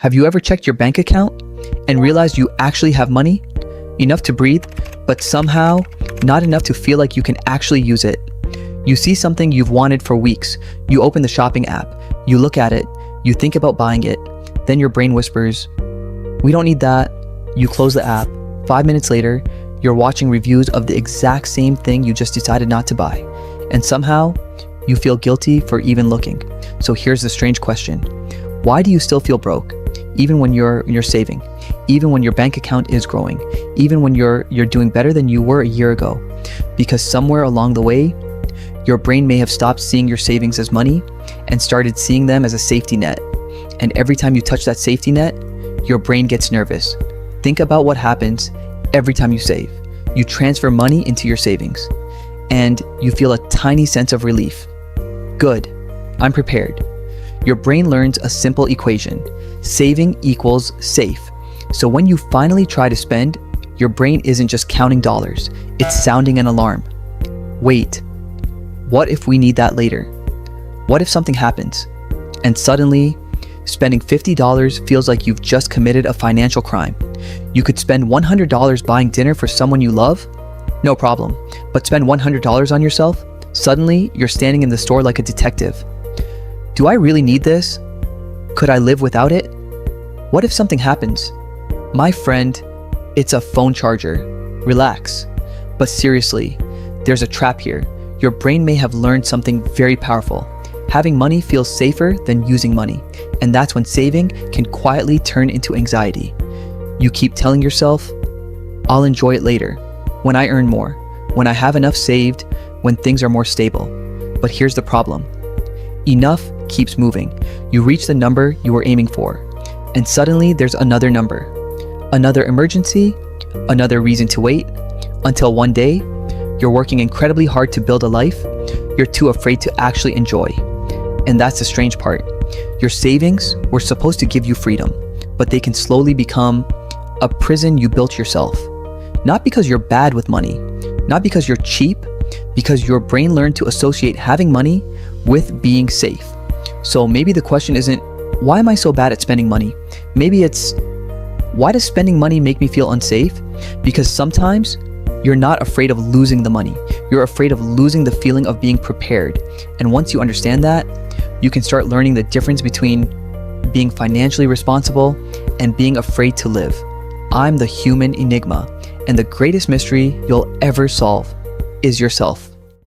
Have you ever checked your bank account and realized you actually have money? Enough to breathe, but somehow not enough to feel like you can actually use it. You see something you've wanted for weeks. You open the shopping app. You look at it. You think about buying it. Then your brain whispers, "We don't need that." You close the app. 5 minutes later, you're watching reviews of the exact same thing you just decided not to buy. And somehow, you feel guilty for even looking. So here's the strange question. Why do you still feel broke? Even when you're saving, even when your bank account is growing, even when you're doing better than you were a year ago? Because somewhere along the way, your brain may have stopped seeing your savings as money and started seeing them as a safety net. And every time you touch that safety net, your brain gets nervous. Think about what happens every time you save. You transfer money into your savings and you feel a tiny sense of relief. Good, I'm prepared. Your brain learns a simple equation. Saving equals safe. So when you finally try to spend, your brain isn't just counting dollars, it's sounding an alarm. Wait, what if we need that later? What if something happens? And suddenly, spending $50 feels like you've just committed a financial crime. You could spend $100 buying dinner for someone you love? No problem. But spend $100 on yourself? Suddenly, you're standing in the store like a detective. Do I really need this? Could I live without it? What if something happens? My friend, it's a phone charger. Relax. But seriously, there's a trap here. Your brain may have learned something very powerful. Having money feels safer than using money. And that's when saving can quietly turn into anxiety. You keep telling yourself, I'll enjoy it later, when I earn more, when I have enough saved, when things are more stable. But here's the problem. Enough keeps moving. You reach the number you were aiming for, and suddenly there's another number, another emergency, another reason to wait, until one day, you're working incredibly hard to build a life you're too afraid to actually enjoy. And that's the strange part. Your savings were supposed to give you freedom, but they can slowly become a prison you built yourself. Not because you're bad with money, not because you're cheap, because your brain learned to associate having money with being safe. So maybe the question isn't, why am I so bad at spending money? Maybe it's, why does spending money make me feel unsafe? Because sometimes you're not afraid of losing the money. You're afraid of losing the feeling of being prepared. And once you understand that, you can start learning the difference between being financially responsible and being afraid to live. I'm the human enigma, and the greatest mystery you'll ever solve is yourself.